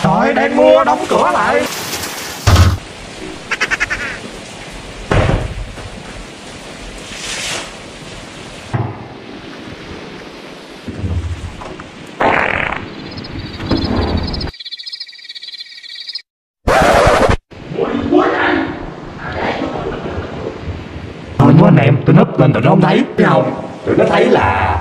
Trời, đang mưa, đóng cửa lại. Thôi anh em, tôi núp lên tụi nó không thấy. Thấy không? Tụi nó thấy là